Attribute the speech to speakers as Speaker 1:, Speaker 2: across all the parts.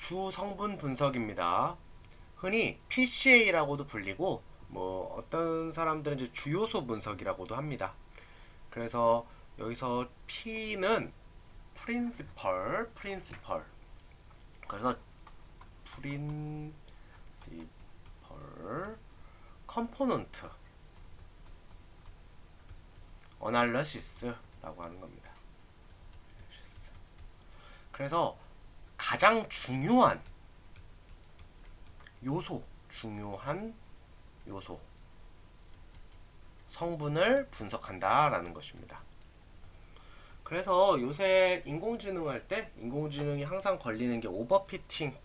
Speaker 1: 주성분 분석입니다. 흔히 PCA라고도 불리고 뭐 어떤 사람들은 이제 주요소 분석이라고도 합니다. 그래서 여기서 P는 principal. 그래서 principal component analysis라고 하는 겁니다. 그래서 가장 중요한 요소 성분을 분석한다라는 것입니다. 그래서 요새 인공지능 할 때 인공지능이 항상 걸리는 게 오버피팅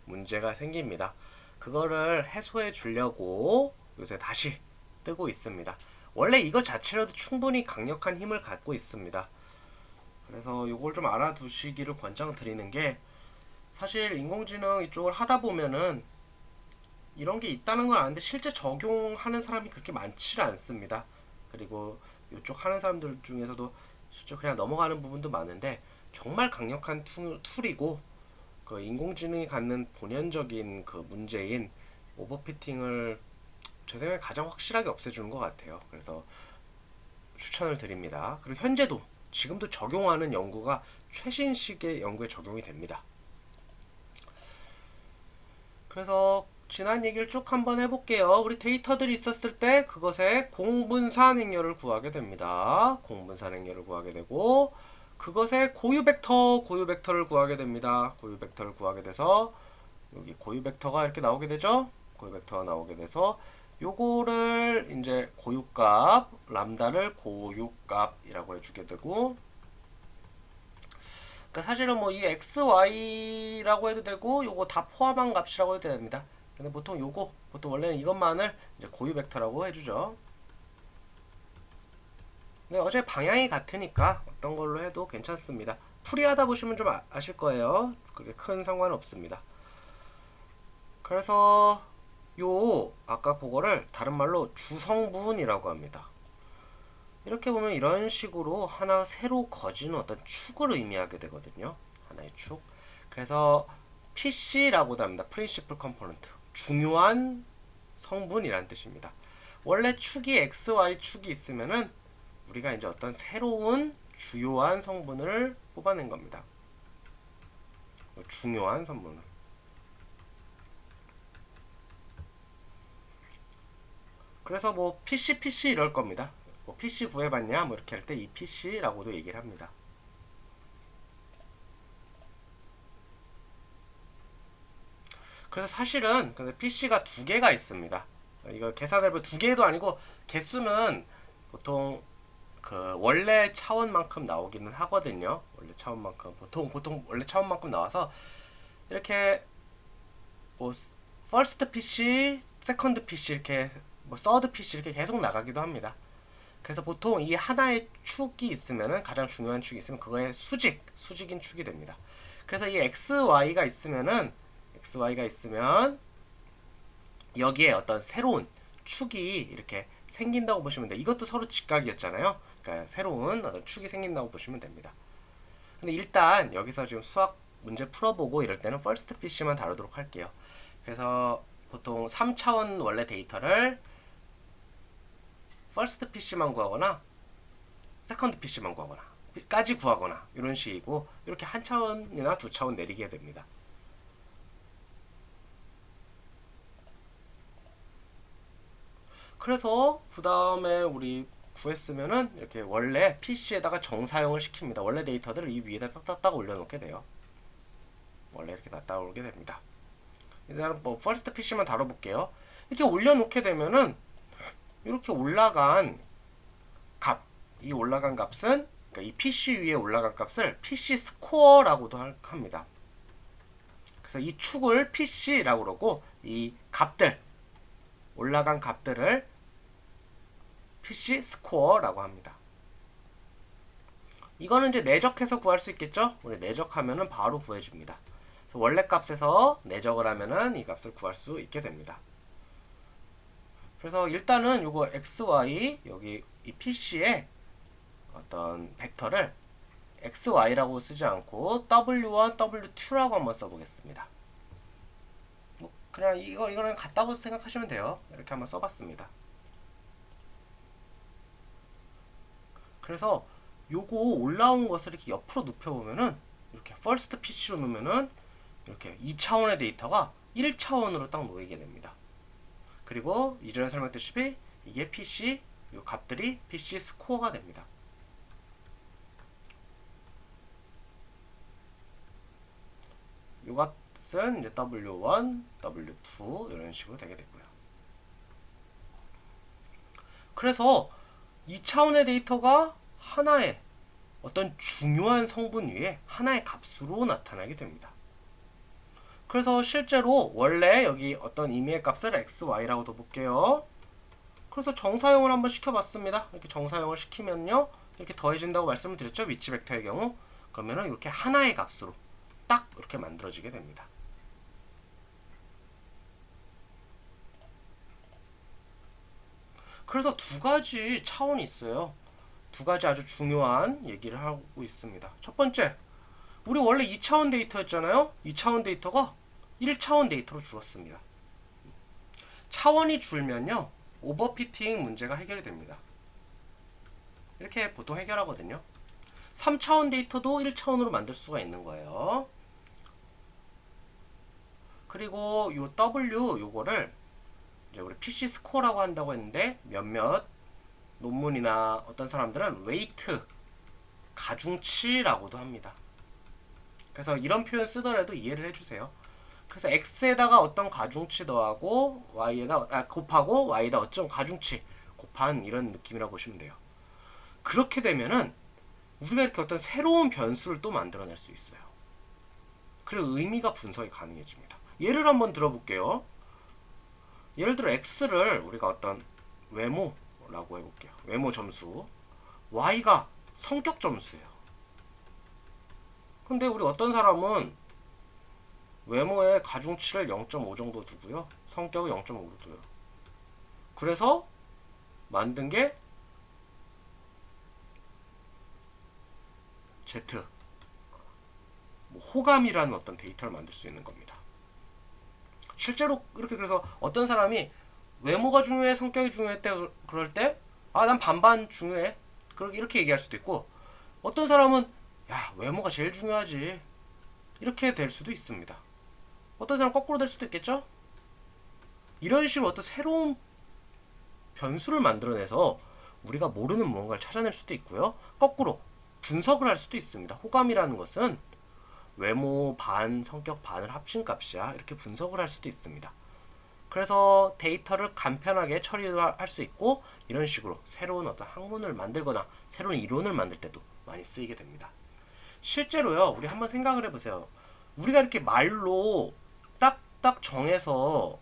Speaker 1: 문제가 생깁니다. 그거를 해소해 주려고 요새 다시 뜨고 있습니다. 원래 이거 자체로도 충분히 강력한 힘을 갖고 있습니다. 그래서 요걸 좀 알아두시기를 권장드리는 게, 사실 인공지능 이쪽을 하다 보면은 이런 게 있다는 건 아는데 실제 적용하는 사람이 그렇게 많지 않습니다. 그리고 이쪽 하는 사람들 중에서도 실제 그냥 넘어가는 부분도 많은데, 정말 강력한 툴이고 그 인공지능이 갖는 본연적인 그 문제인 오버피팅을 제 생각에 가장 확실하게 없애주는 것 같아요. 그래서 추천을 드립니다. 그리고 현재도 지금도 적용하는 연구가 최신식의 연구에 적용이 됩니다. 그래서 지난 얘기를 쭉 한번 해볼게요. 우리 데이터들이 있었을 때 그것의 공분산 행렬을 구하게 됩니다. 공분산 행렬을 구하게 되고, 그것의 고유 벡터를 구하게 됩니다. 고유 벡터를 구하게 돼서 여기 고유 벡터가 이렇게 나오게 되죠. 고유 벡터가 나오게 돼서 요거를 이제 고유값 람다를 고유값이라고 해주게 되고, 그러니까 사실은 뭐 이 x, y라고 해도 되고 요거 다 포함한 값이라고 해도 됩니다. 근데 보통 원래는 이것만을 이제 고유 벡터라고 해주죠. 근데 어차피 방향이 같으니까 어떤 걸로 해도 괜찮습니다. 풀이하다 보시면 좀 아실 거예요. 그게 큰 상관은 없습니다. 그래서 아까 그거를 다른 말로 주성분이라고 합니다. 이렇게 보면 이런 식으로 하나 새로 거지는 어떤 축을 의미하게 되거든요. 하나의 축. 그래서 PC라고도 합니다. Principal Component. 중요한 성분이란 뜻입니다. 원래 축이 X, Y 축이 있으면은 우리가 이제 어떤 새로운 주요한 성분을 뽑아낸 겁니다. 중요한 성분을. 그래서 뭐 PC 이럴 겁니다. 뭐 PC 구해봤냐 뭐 이렇게 할 때 이 PC라고도 얘기를 합니다. 그래서 사실은 PC가 두 개가 있습니다. 이거 계산해보면 두 개도 아니고 개수는 보통 그 원래 차원만큼 나오기는 하거든요. 원래 차원만큼 보통 원래 차원만큼 나와서 이렇게 뭐 first PC, second PC 이렇게 뭐 third PC 이렇게 계속 나가기도 합니다. 그래서 보통 이 하나의 축이 있으면은 가장 중요한 축이 있으면 그거의 수직인 축이 됩니다. 그래서 이 XY가 있으면 여기에 어떤 새로운 축이 이렇게 생긴다고 보시면 돼요. 이것도 서로 직각이었잖아요. 그러니까 새로운 어떤 축이 생긴다고 보시면 됩니다. 근데 일단 여기서 지금 수학 문제 풀어보고 이럴 때는 first PC만 다루도록 할게요. 그래서 보통 3차원 원래 데이터를 first PC만 구하거나 second PC만 구하거나 까지 구하거나 이런 식이고, 이렇게 한 차원이나 두 차원 내리게 됩니다. 그래서 그 다음에 우리 구했으면은 이렇게 원래 PC에다가 정사용을 시킵니다. 원래 데이터들을 이 위에다 딱딱딱 올려놓게 돼요. 원래 이렇게 딱 올게 됩니다. 일단 뭐 first PC만 다뤄볼게요. 이렇게 올려놓게 되면은 이렇게 올라간 값, 이 올라간 값은 그러니까 이 PC 위에 올라간 값을 PC 스코어라고도 합니다. 그래서 이 축을 PC라고 그러고 이 값들, 올라간 값들을 PC 스코어라고 합니다. 이거는 이제 내적해서 구할 수 있겠죠? 우리 내적하면은 바로 구해집니다. 그래서 원래 값에서 내적을 하면은 이 값을 구할 수 있게 됩니다. 그래서 일단은 요거 XY 여기 이 PC에 어떤 벡터를 XY라고 쓰지 않고 W1, W2라고 한번 써보겠습니다. 그냥 이거는 같다고 생각하시면 돼요. 이렇게 한번 써봤습니다. 그래서 요거 올라온 것을 이렇게 옆으로 눕혀보면은 이렇게 first PC로 놓으면은 이렇게 2차원의 데이터가 1차원으로 딱 놓이게 됩니다. 그리고 이전에 설명드렸다시피 이게 PC, 이 값들이 PC 스코어가 됩니다. 이 값은 이제 W1, W2 이런 식으로 되게 되고요. 그래서 2차원의 데이터가 하나의 어떤 중요한 성분 위에 하나의 값으로 나타나게 됩니다. 그래서 실제로 원래 여기 어떤 의미의 값을 x, y라고 둬볼게요. 그래서 정사용을 한번 시켜봤습니다. 이렇게 정사용을 시키면요, 이렇게 더해진다고 말씀을 드렸죠, 위치 벡터의 경우. 그러면은 이렇게 하나의 값으로 딱 이렇게 만들어지게 됩니다. 그래서 두 가지 차원이 있어요. 두 가지 아주 중요한 얘기를 하고 있습니다. 첫 번째, 우리 원래 2차원 데이터였잖아요. 2차원 데이터가 1차원 데이터로 줄었습니다. 차원이 줄면요, 오버피팅 문제가 해결이 됩니다. 이렇게 보통 해결하거든요. 3차원 데이터도 1차원으로 만들 수가 있는 거예요. 그리고 요 W 요거를 이제 우리 PC 스코어라고 한다고 했는데, 몇몇 논문이나 어떤 사람들은 웨이트 가중치라고도 합니다. 그래서 이런 표현 쓰더라도 이해를 해주세요. 그래서 x에다가 어떤 가중치 더하고 y에다 곱하고 y에다 어떤 가중치 곱한 이런 느낌이라고 보시면 돼요. 그렇게 되면은 우리가 이렇게 어떤 새로운 변수를 또 만들어낼 수 있어요. 그리고 의미가 분석이 가능해집니다. 예를 한번 들어볼게요. 예를 들어 x를 우리가 어떤 외모라고 해볼게요. 외모 점수, y가 성격 점수예요. 근데 우리 어떤 사람은 외모의 가중치를 0.5 정도 두고요, 성격을 0.5로 둬요. 그래서 만든 게 Z, 호감이라는 어떤 데이터를 만들 수 있는 겁니다. 실제로 이렇게, 그래서 어떤 사람이 외모가 중요해, 성격이 중요해 때 그럴 때, 난 반반 중요해, 이렇게 얘기할 수도 있고, 어떤 사람은 야, 외모가 제일 중요하지, 이렇게 될 수도 있습니다. 어떤 사람 거꾸로 될 수도 있겠죠? 이런 식으로 어떤 새로운 변수를 만들어내서 우리가 모르는 무언가를 찾아낼 수도 있고요, 거꾸로 분석을 할 수도 있습니다. 호감이라는 것은 외모 반, 성격 반을 합친 값이야, 이렇게 분석을 할 수도 있습니다. 그래서 데이터를 간편하게 처리할 수 있고, 이런 식으로 새로운 어떤 학문을 만들거나 새로운 이론을 만들 때도 많이 쓰이게 됩니다. 실제로요, 우리 한번 생각을 해보세요. 우리가 이렇게 말로 딱딱 정해서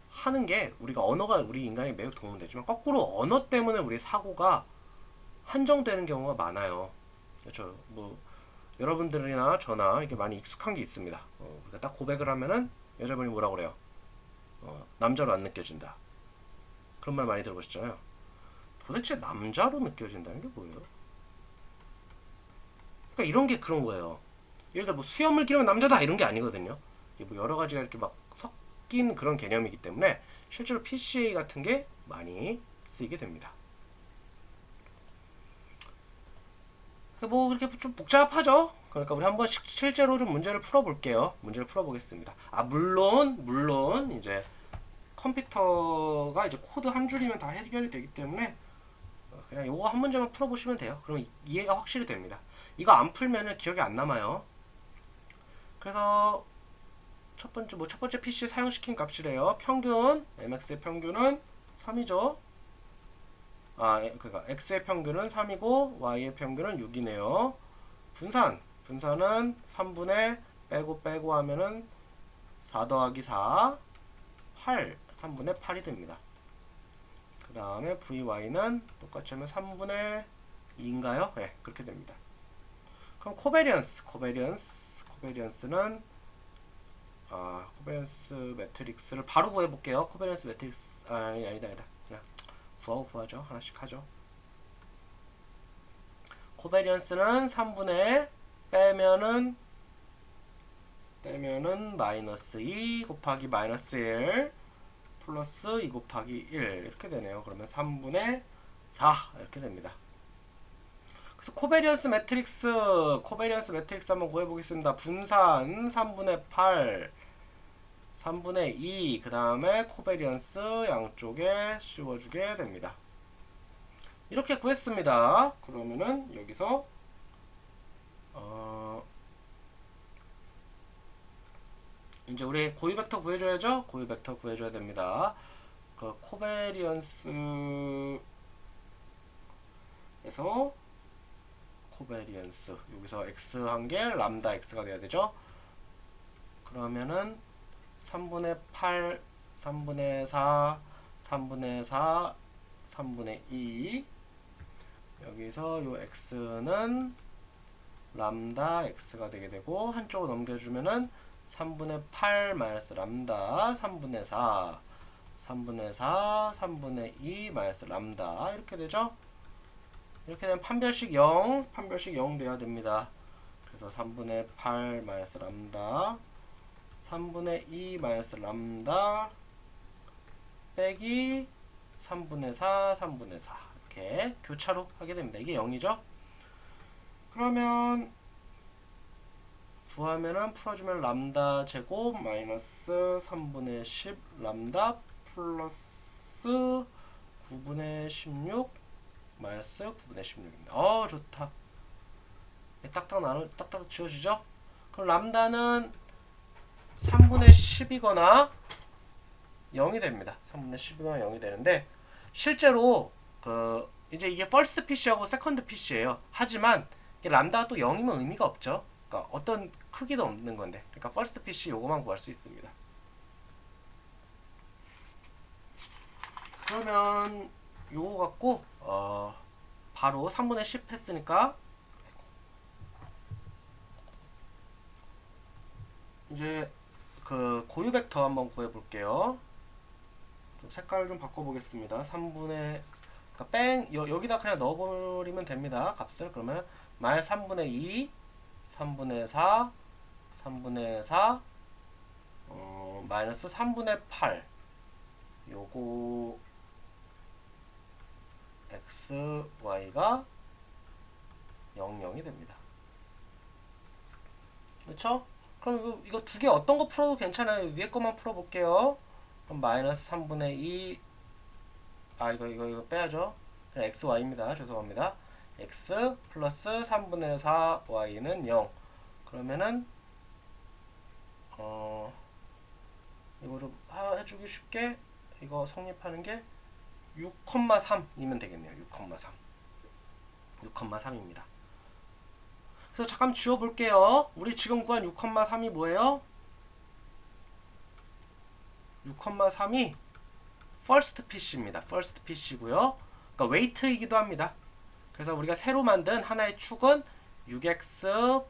Speaker 1: 하는 게, 우리가 언어가 우리 인간에 매우 도움되지만 거꾸로 언어 때문에 우리 사고가 한정되는 경우가 많아요. 그렇죠. 뭐 여러분들이나 저나 이렇게 많이 익숙한 게 있습니다. 우리가 딱 고백을 하면은 여자분이 뭐라 그래요? 남자로 안 느껴진다. 그런 말 많이 들어보셨잖아요. 도대체 남자로 느껴진다는 게 뭐예요? 그러니까 이런 게 그런 거예요. 예를 들어 뭐 수염을 기르면 남자다 이런 게 아니거든요. 이게 뭐 여러 가지가 이렇게 막 섞인 그런 개념이기 때문에 실제로 PCA 같은 게 많이 쓰이게 됩니다. 뭐 그렇게 좀 복잡하죠. 그러니까 우리 한번 실제로 좀 문제를 풀어볼게요. 문제를 풀어보겠습니다. 물론 이제 컴퓨터가 이제 코드 한 줄이면 다 해결이 되기 때문에 그냥 이거 한 문제만 풀어보시면 돼요. 그럼 이해가 확실히 됩니다. 이거 안 풀면은 기억이 안 남아요. 그래서 첫 번째 PC 사용시킨 값이래요. 평균, MX의 평균은 3이죠. 그러니까 X의 평균은 3이고 Y의 평균은 6이네요. 분산은 3분의 빼고 하면은 4 더하기 4, 8, 3분의 8이 됩니다. 그 다음에 VY는 똑같이 하면 3분의 2인가요? 네, 그렇게 됩니다. 그럼 코베리언스는 코베리언스 매트릭스를 바로 구해볼게요. 코베리언스 매트릭스, 아니다. 그냥 구하죠. 하나씩 하죠. 코베리언스는 3분의 빼면은 떼면은 마이너스 2 곱하기 마이너스 1 플러스 2 곱하기 1 이렇게 되네요. 그러면 3분의 4 이렇게 됩니다. 그래서 코베리언스 매트릭스 한번 구해보겠습니다. 분산 3분의 8 3분의 2 그 다음에 코베리언스 양쪽에 씌워주게 됩니다. 이렇게 구했습니다. 그러면은 여기서 이제 우리 고유 벡터 구해줘야죠. 고유 벡터 구해줘야 됩니다. 그 코베리언스에서 코베리언스 여기서 x 한 개 람다 x가 돼야 되죠. 그러면은 3분의 8 3분의 4 3분의 4 3분의 2 여기서 요 x는 람다 x가 되게 되고 한쪽으로 넘겨주면은 3분의 8 마이너스 람다 3분의 4 3분의 4 3분의 2 마이너스 람다 이렇게 되죠. 이렇게 되면 판별식 0 돼야 됩니다. 그래서 3분의 8 마이너스 람다 3분의 2 마이너스 람다 빼기 3분의 4 3분의 4 이렇게 교차로 하게 됩니다. 이게 0이죠. 그러면 구하면은 풀어주면 람다 제곱 마이너스 3분의 10 람다 플러스 9분의 16 마이너스 9분의 16입니다. 좋다. 딱딱 지워지죠? 그럼 람다는 3분의 10이거나 0이 됩니다. 3분의 10이거나 0이 되는데 실제로 이제 이게 퍼스트 피쉬하고 세컨드 피쉬예요. 하지만 이게 람다가 또 0이면 의미가 없죠. 그러니까 어떤 크기도 없는 건데. 그러니까 퍼스트 피쉬 요거만 구할 수 있습니다. 그러면 요거 갖고 바로 3분의 10 했으니까 이제 그 고유 벡터 한번 구해 볼게요. 좀 색깔을 좀 바꿔 보겠습니다. 3분의 그러니까 여기다 그냥 넣어 버리면 됩니다. 값을 그러면 마이너스 3분의 2 3분의 4 3분의 4 마이너스 3분의 8 요거 x, y가 0, 0이 됩니다. 그렇죠? 그럼 이거 두 개 어떤 거 풀어도 괜찮아요. 위에 것만 풀어볼게요. 그럼 마이너스 3분의 2 이거 빼야죠. 그냥 x, y입니다. 죄송합니다. x 플러스 3분의 4 y는 0 그러면은 이거 좀 해주기 쉽게 이거 성립하는 게 6,3이면 되겠네요. 6,3입니다. 그래서 잠깐 지워볼게요. 우리 지금 구한 6,3이 뭐예요? 6,3이 first piece입니다. first piece고요. 그러니까 weight이기도 합니다. 그래서 우리가 새로 만든 하나의 축은 6x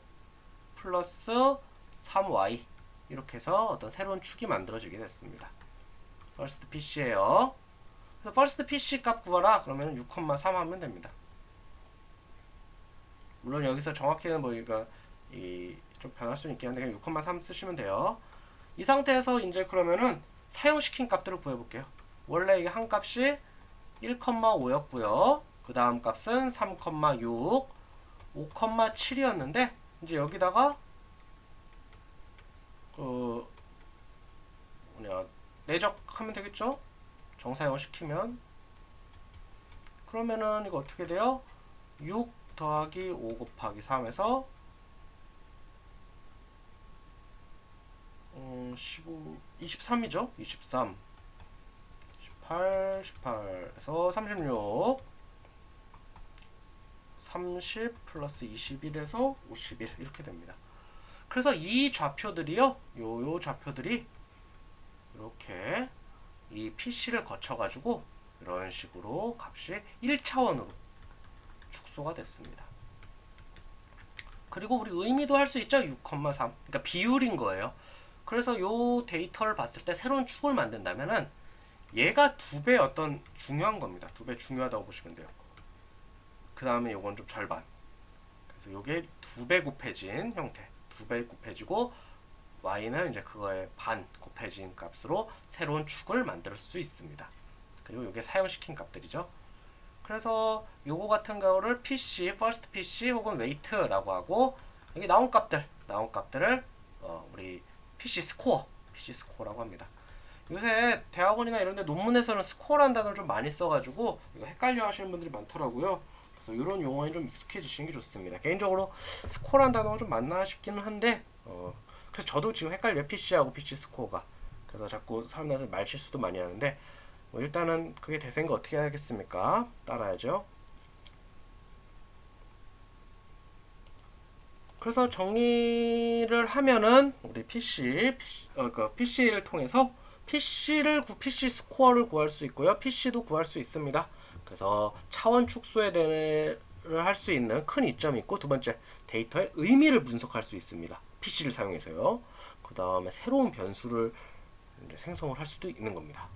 Speaker 1: 플러스 3y 이렇게 해서 어떤 새로운 축이 만들어지게 됐습니다. first piece예요. 그래서 first piece 값 구하라 그러면 6,3 하면 됩니다. 물론 여기서 정확히는 뭐 이거 좀 변할 수는 있긴 한데 그냥 6,3 쓰시면 돼요. 이 상태에서 이제 그러면은 사용시킨 값들을 구해볼게요. 원래 이게 한 값이 1,5였고요. 그 다음 값은 3,6, 5,7이었는데 이제 여기다가 내적하면 되겠죠? 정사용 시키면 그러면은 이거 어떻게 돼요? 6 더하기 5 곱하기 3에서 15, 23이죠? 23 18에서 36 30 플러스 21에서 51 이렇게 됩니다. 그래서 이 좌표들이요. 요 좌표들이 이렇게 이 PC를 거쳐가지고 이런 식으로 값이 1차원으로 축소가 됐습니다. 그리고 우리 의미도 할 수 있죠. 6,3 그러니까 비율인 거예요. 그래서 요 데이터를 봤을 때 새로운 축을 만든다면은 얘가 2배 어떤 중요한 겁니다. 2배 중요하다고 보시면 돼요. 그 다음에 요건 좀 절반. 그래서 요게 2배 곱해진 형태. 2배 곱해지고 y는 이제 그거의 반 곱해진 값으로 새로운 축을 만들 수 있습니다. 그리고 이게 사용시킨 값들이죠. 그래서 요거 같은 경우를 PC, first PC 혹은 weight라고 하고 여기 나온 값들을 우리 PC 스코어라고 합니다. 요새 대학원이나 이런 데 논문에서는 스코어라는 단어를 좀 많이 써가지고 이거 헷갈려 하시는 분들이 많더라고요. 그래서 이런 용어에 좀 익숙해지시는 게 좋습니다. 개인적으로 스코어라는 단어가 좀 맞나 싶기는 한데 그래서 저도 지금 헷갈려요. PC하고 PC 스코어가. 그래서 자꾸 사람들한테 말 실수도 많이 하는데 뭐 일단은 그게 대세인가 어떻게 해야겠습니까? 따라야죠. 그래서 정리를 하면은 우리 PC를 통해서 PC 스코어를 구할 수 있고요. PC도 구할 수 있습니다. 그래서 차원 축소에 대해를 할 수 있는 큰 이점이 있고 두 번째 데이터의 의미를 분석할 수 있습니다. PC를 사용해서요. 그 다음에 새로운 변수를 이제 생성을 할 수도 있는 겁니다.